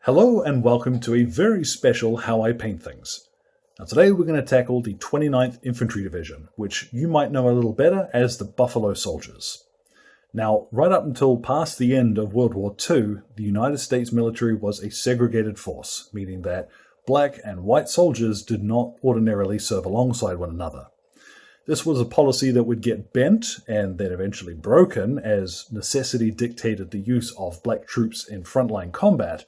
Hello and welcome to a very special How I Paint Things. Now today we're going to tackle the 29th Infantry Division, which you might know a little better as the Buffalo Soldiers. Now, right up until past the end of World War II, the United States military was a segregated force, meaning that black and white soldiers did not ordinarily serve alongside one another. This was a policy that would get bent and then eventually broken as necessity dictated the use of black troops in frontline combat.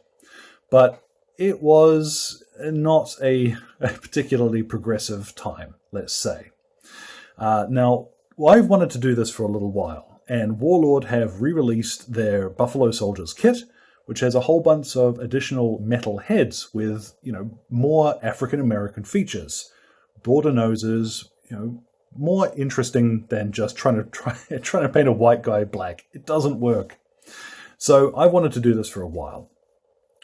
But it was not a particularly progressive time, let's say. Now, I've wanted to do this for a little while, and Warlord have re-released their Buffalo Soldiers kit, which has a whole bunch of additional metal heads with, more African-American features, broader noses, more interesting than just trying to paint a white guy black. It doesn't work. So I wanted to do this for a while.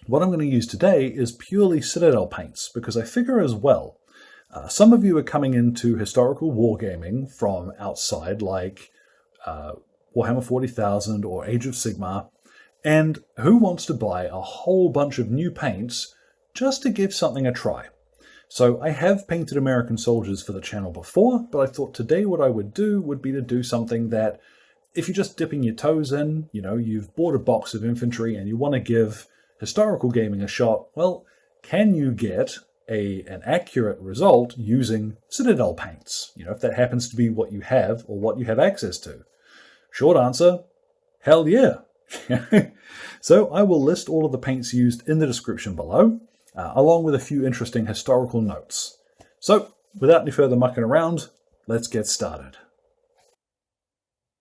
What I'm going to use today is purely Citadel paints, because I figure as well, some of you are coming into historical wargaming from outside, like Warhammer 40,000 or Age of Sigmar, and who wants to buy a whole bunch of new paints just to give something a try? So I have painted American soldiers for the channel before, but I thought today what I would do would be to do something that, if you're just dipping your toes in, you've bought a box of infantry and you want to give historical gaming a shot, well, can you get an accurate result using Citadel paints? If that happens to be what you have or what you have access to. Short answer, hell yeah. So I will list all of the paints used in the description below, along with a few interesting historical notes. So, without any further mucking around, let's get started.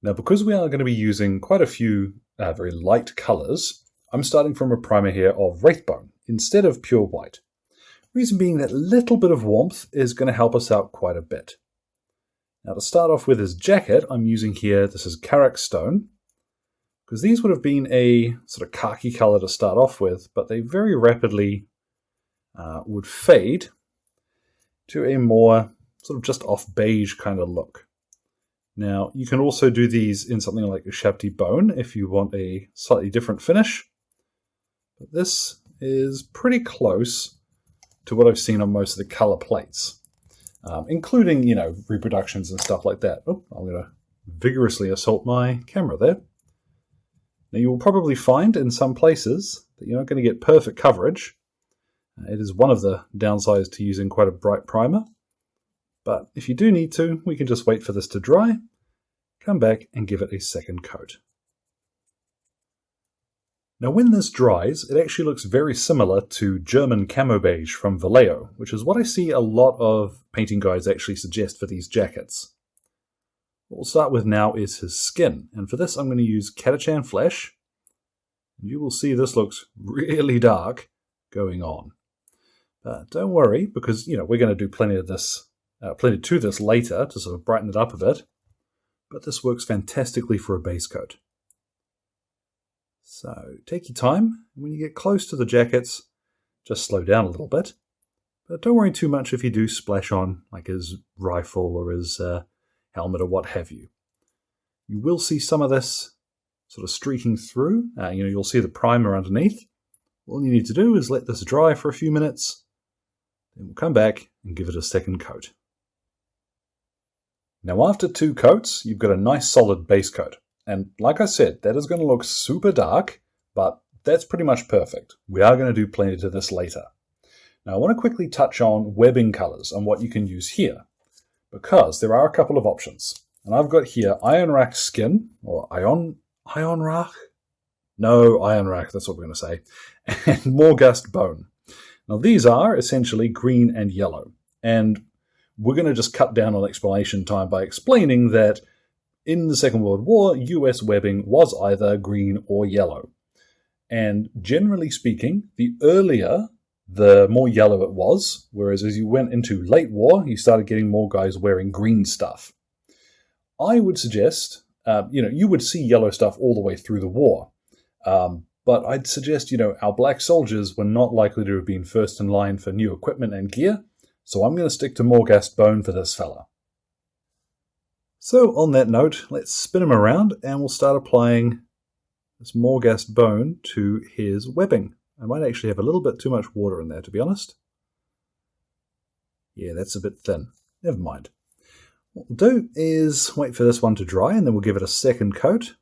Now, because we are going to be using quite a few very light colours, I'm starting from a primer here of Wraithbone instead of pure white. Reason being that a little bit of warmth is going to help us out quite a bit. Now to start off with his jacket, I'm using here, this is Karak Stone, because these would have been a sort of khaki color to start off with, but they very rapidly would fade to a more sort of just off beige kind of look. Now you can also do these in something like a Shabti Bone if you want a slightly different finish. But this is pretty close to what I've seen on most of the color plates, including, reproductions and stuff like that. Oh, I'm going to vigorously assault my camera there. Now, you will probably find in some places that you're not going to get perfect coverage. It is one of the downsides to using quite a bright primer. But if you do need to, we can just wait for this to dry, come back and give it a second coat. Now when this dries, it actually looks very similar to German camo beige from Vallejo, which is what I see a lot of painting guides actually suggest for these jackets. What we'll start with now is his skin, and for this I'm going to use Catachan Flesh, and you will see this looks really dark going on. But don't worry, because we're going to do plenty to this later to sort of brighten it up a bit, but this works fantastically for a base coat. So take your time. When you get close to the jackets, just slow down a little bit. But don't worry too much if you do splash on, like his rifle or his helmet or what have you. You will see some of this sort of streaking through. You'll see the primer underneath. All you need to do is let this dry for a few minutes. Then we'll come back and give it a second coat. Now after 2 coats, you've got a nice solid base coat. And like I said, that is going to look super dark, but that's pretty much perfect. We are going to do plenty to this later. Now I want to quickly touch on webbing colors and what you can use here, because there are a couple of options. And I've got here Ironrack Skin, or Ironrack? No, Ironrack, that's what we're going to say, and Morgust Bone. Now these are essentially green and yellow, and we're going to just cut down on explanation time by explaining that in the Second World War, US webbing was either green or yellow. And generally speaking, the earlier, the more yellow it was, whereas as you went into late war, you started getting more guys wearing green stuff. I would suggest, you would see yellow stuff all the way through the war. But I'd suggest, our black soldiers were not likely to have been first in line for new equipment and gear, so I'm going to stick to Morgust Bone for this fella. So on that note, let's spin him around and we'll start applying this Morgust Bone to his webbing. I might actually have a little bit too much water in there, to be honest. Yeah, that's a bit thin. Never mind. What we'll do is wait for this one to dry, and then we'll give it a second coat.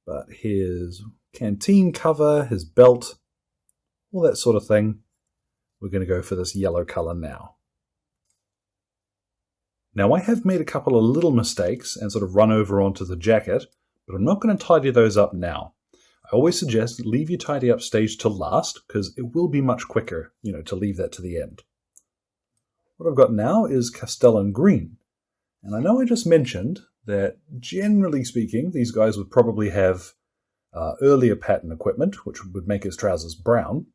But his canteen cover, his belt, all that sort of thing, we're going to go for this yellow color now. Now, I have made a couple of little mistakes and sort of run over onto the jacket, but I'm not going to tidy those up now. I always suggest leave your tidy up stage till last, because it will be much quicker, to leave that to the end. What I've got now is Castellan green. And I know I just mentioned that, generally speaking, these guys would probably have earlier pattern equipment, which would make his trousers brown.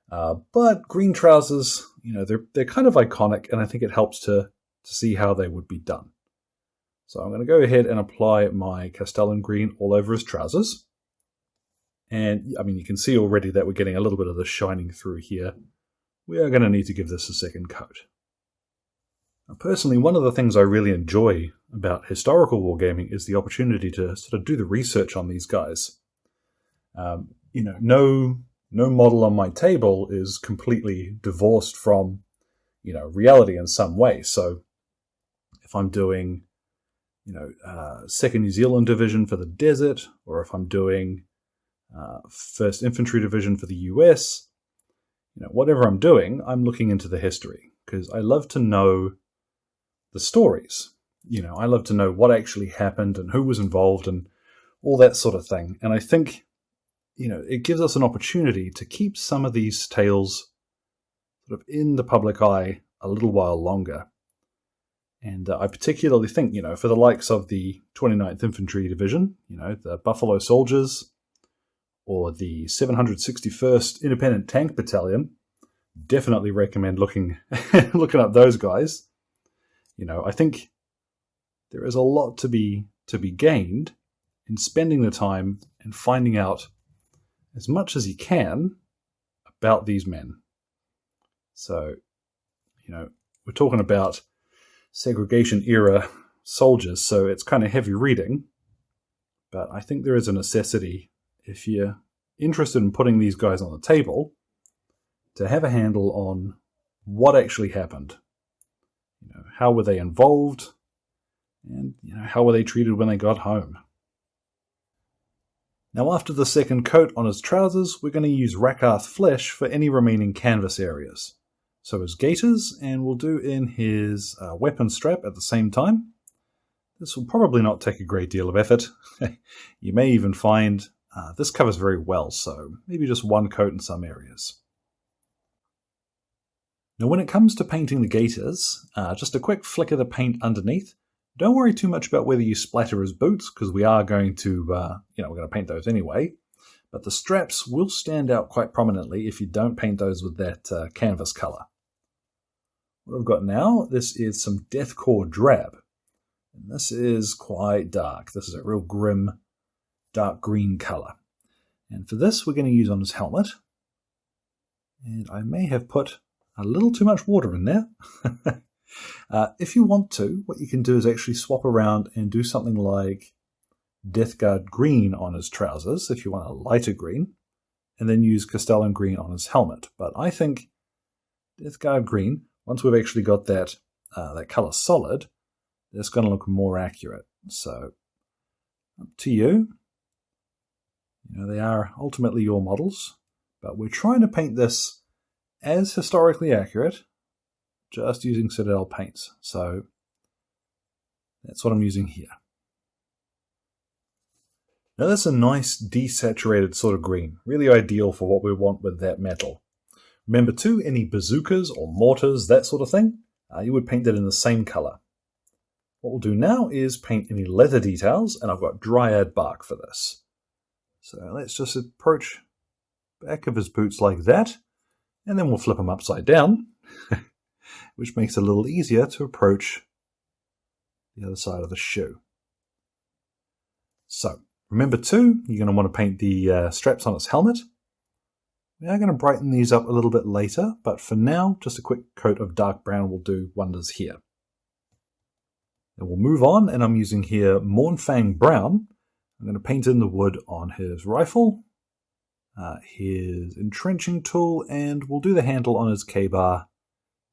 But green trousers, they're kind of iconic, and I think it helps to see how they would be done. So I'm going to go ahead and apply my Castellan green all over his trousers. And, you can see already that we're getting a little bit of the shining through here. We are going to need to give this a second coat. Now, personally, one of the things I really enjoy about historical wargaming is the opportunity to sort of do the research on these guys. No model on my table is completely divorced from, reality in some way. So if I'm doing, 2nd New Zealand Division for the desert, or if I'm doing 1st Infantry Division for the US, whatever I'm doing, I'm looking into the history, because I love to know the stories. I love to know what actually happened and who was involved and all that sort of thing. And I think, it gives us an opportunity to keep some of these tales sort of in the public eye a little while longer. And I particularly think, for the likes of the 29th Infantry Division, the Buffalo Soldiers, or the 761st Independent Tank Battalion, definitely recommend looking up those guys. I think there is a lot to be gained in spending the time and finding out as much as you can about these men. So, we're talking about segregation era soldiers, so it's kind of heavy reading, but I think there is a necessity, if you're interested in putting these guys on the table, to have a handle on what actually happened. How were they involved, and how were they treated when they got home. Now, after the second coat on his trousers, we're going to use Rakarth Flesh for any remaining canvas areas. So his gaiters, and we'll do in his weapon strap at the same time. This will probably not take a great deal of effort. You may even find this covers very well, so maybe just one coat in some areas. Now, when it comes to painting the gaiters, just a quick flick of the paint underneath. Don't worry too much about whether you splatter his boots, because we are going to, we're going to paint those anyway. But the straps will stand out quite prominently if you don't paint those with that canvas color. What I've got now, this is some Deathcore Drab. And this is quite dark. This is a real grim, dark green color. And for this, we're going to use on his helmet. And I may have put a little too much water in there. If you want to, what you can do is actually swap around and do something like Deathguard green on his trousers, if you want a lighter green, and then use Castellan green on his helmet. But I think Deathguard green, once we've actually got that color solid, that's going to look more accurate. So, up to you. They are ultimately your models, but we're trying to paint this as historically accurate, just using Citadel paints. So that's what I'm using here. Now that's a nice desaturated sort of green, really ideal for what we want with that metal. Remember too, any bazookas or mortars, that sort of thing, you would paint that in the same color. What we'll do now is paint any leather details, and I've got Dryad bark for this. So let's just approach back of his boots like that, and then we'll flip them upside down, which makes it a little easier to approach the other side of the shoe. So remember too, you're going to want to paint the straps on his helmet. We are going to brighten these up a little bit later, but for now, just a quick coat of dark brown will do wonders here. Then we'll move on, and I'm using here Mournfang Brown. I'm going to paint in the wood on his rifle, his entrenching tool, and we'll do the handle on his K-bar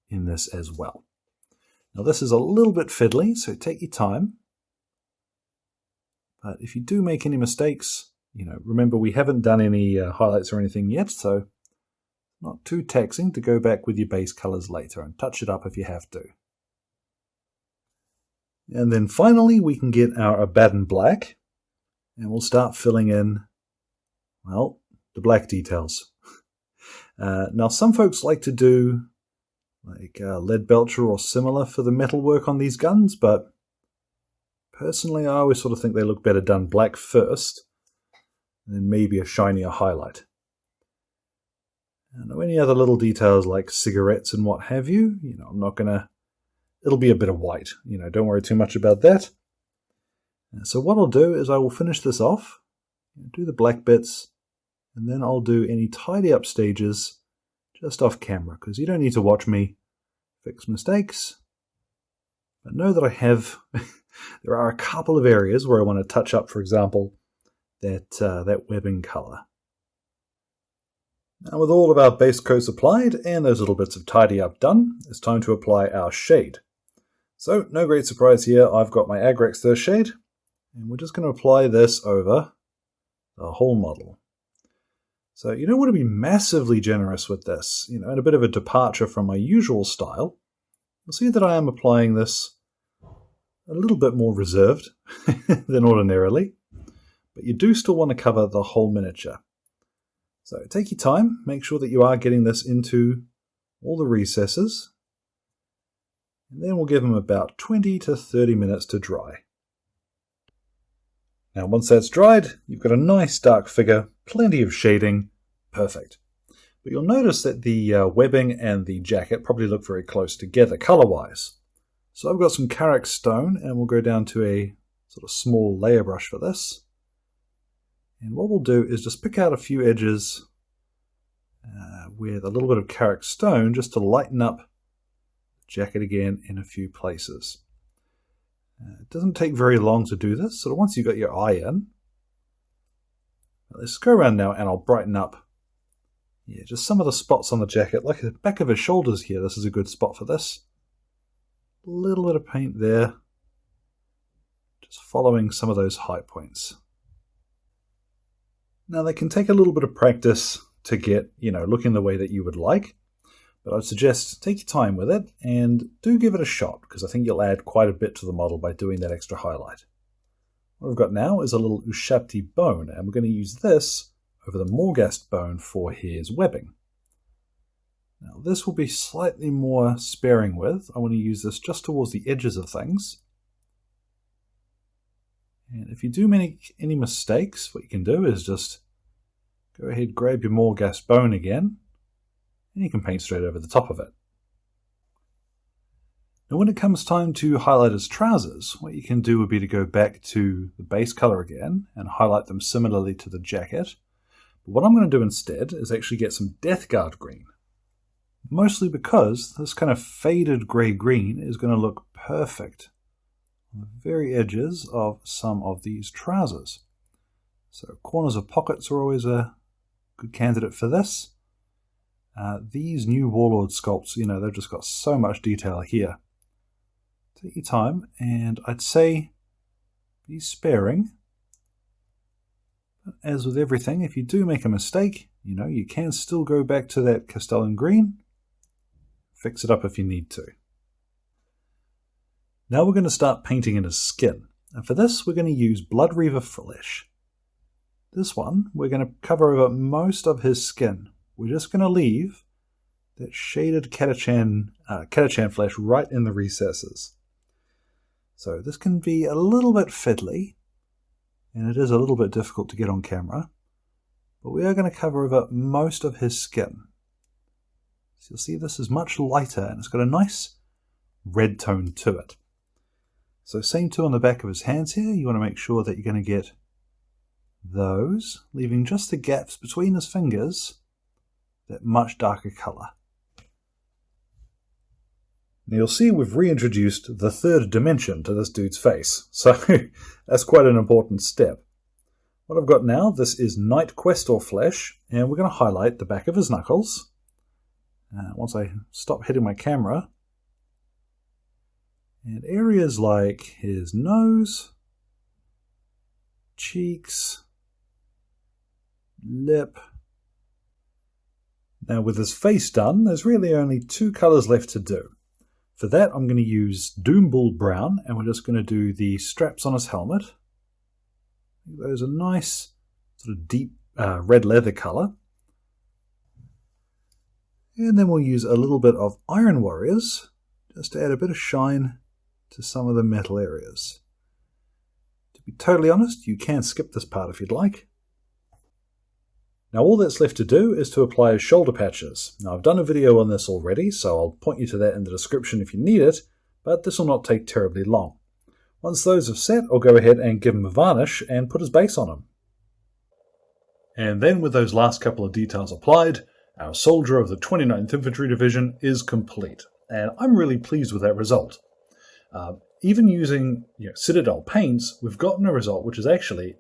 in this as well. Now this is a little bit fiddly, so take your time. But if you do make any mistakes, remember we haven't done any highlights or anything yet, so not too taxing to go back with your base colors later and touch it up if you have to. And then finally we can get our Abaddon black, and we'll start filling in, well, the black details. Now some folks like to do like lead belcher or similar for the metalwork on these guns, but personally I always sort of think they look better done black first, and then maybe a shinier highlight. Now any other little details like cigarettes and what have you, I'm not gonna, it'll be a bit of white, don't worry too much about that. So what I'll do is I will finish this off, do the black bits, and then I'll do any tidy up stages just off camera, because you don't need to watch me fix mistakes. But know that I have, there are a couple of areas where I want to touch up, for example, that webbing color. Now with all of our base coats applied and those little bits of tidy up done, it's time to apply our shade. So no great surprise here, I've got my Agrex Thirst shade, and we're just going to apply this over the whole model. So you don't want to be massively generous with this, and a bit of a departure from my usual style. You'll see that I am applying this a little bit more reserved than ordinarily, but you do still want to cover the whole miniature. So take your time, make sure that you are getting this into all the recesses, and then we'll give them about 20 to 30 minutes to dry. Now once that's dried, you've got a nice dark figure, plenty of shading, perfect. But you'll notice that the webbing and the jacket probably look very close together color-wise. So I've got some Karak stone, and we'll go down to a sort of small layer brush for this. And what we'll do is just pick out a few edges with a little bit of Karak stone just to lighten up the jacket again in a few places. It doesn't take very long to do this, so once you've got your eye in, let's go around now and I'll brighten up just some of the spots on the jacket, like the back of his shoulders here. This is a good spot for this. A little bit of paint there, just following some of those high points. Now they can take a little bit of practice to get, looking the way that you would like, but I'd suggest take your time with it and do give it a shot, because I think you'll add quite a bit to the model by doing that extra highlight. What we've got now is a little Ushabti bone, and we're going to use this over the Morghast bone for his webbing. Now this will be slightly more sparing with. I want to use this just towards the edges of things. And if you do make any mistakes, what you can do is just go ahead, grab your Morghast bone again, and you can paint straight over the top of it. Now when it comes time to highlight his trousers, what you can do would be to go back to the base color again and highlight them similarly to the jacket. But what I'm going to do instead is actually get some Death Guard green. Mostly because this kind of faded grey-green is going to look perfect on the very edges of some of these trousers. So corners of pockets are always a good candidate for this. These new Warlord sculpts, they've just got so much detail here. Take your time, and I'd say be sparing. But as with everything, if you do make a mistake, you can still go back to that Castellan green, fix it up if you need to. Now we're going to start painting in his skin, and for this we're going to use Blood Reaver flesh. This one we're going to cover over most of his skin. We're just going to leave that shaded Catachan flesh right in the recesses. So this can be a little bit fiddly, and it is a little bit difficult to get on camera, but we are going to cover over most of his skin. So you'll see this is much lighter, and it's got a nice red tone to it. So same too on the back of his hands here. You want to make sure that you're going to get those, leaving just the gaps between his fingers, that much darker colour. Now you'll see we've reintroduced the third dimension to this dude's face, so that's quite an important step. What I've got now, this is Knight Questor Flesh, and we're going to highlight the back of his knuckles. Once I stop hitting my camera, and areas like his nose, cheeks, lip. Now with his face done, there's really only two colours left to do. For that I'm going to use Doombull Brown, and we're just going to do the straps on his helmet. Those are nice, sort of deep red leather colour. And then we'll use a little bit of Iron Warriors, just to add a bit of shine to some of the metal areas. To be totally honest, you can skip this part if you'd like. Now all that's left to do is to apply his shoulder patches. Now I've done a video on this already, so I'll point you to that in the description if you need it, but this will not take terribly long. Once those have set, I'll go ahead and give him a varnish and put his base on him. And then with those last couple of details applied, our soldier of the 29th Infantry Division is complete, and I'm really pleased with that result. Even using Citadel paints, we've gotten a result which is actually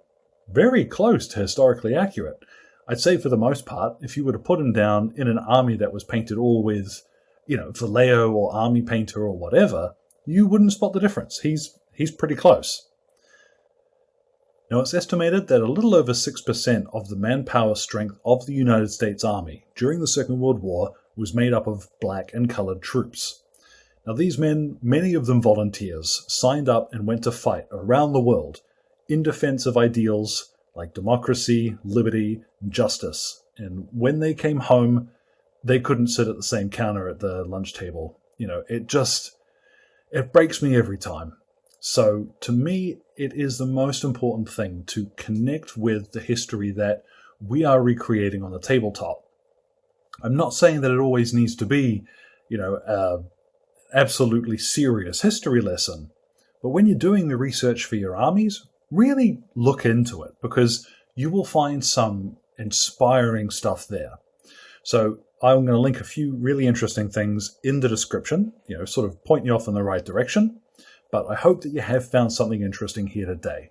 very close to historically accurate. I'd say for the most part, if you were to put him down in an army that was painted all with, Vallejo or Army Painter or whatever, you wouldn't spot the difference. He's pretty close. Now it's estimated that a little over 6% of the manpower strength of the United States Army during the Second World War was made up of black and coloured troops. Now these men, many of them volunteers, signed up and went to fight around the world in defence of ideals like democracy, liberty, and justice. And when they came home, they couldn't sit at the same counter at the lunch table. It breaks me every time. So to me, it is the most important thing to connect with the history that we are recreating on the tabletop. I'm not saying that it always needs to be, absolutely serious history lesson. But when you're doing the research for your armies, really look into it, because you will find some inspiring stuff there. So I'm going to link a few really interesting things in the description, sort of point you off in the right direction. But I hope that you have found something interesting here today.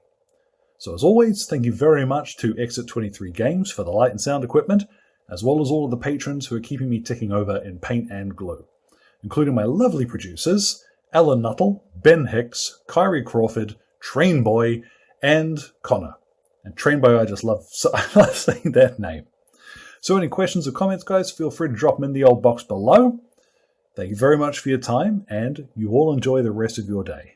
So as always, thank you very much to Exit 23 Games for the light and sound equipment, as well as all of the patrons who are keeping me ticking over in paint and glue, including my lovely producers, Alan Nuttall, Ben Hicks, Kyrie Crawford, Trainboy, and Connor. And Trainboy, I just love saying that name. So any questions or comments, guys, feel free to drop them in the old box below. Thank you very much for your time, and you all enjoy the rest of your day.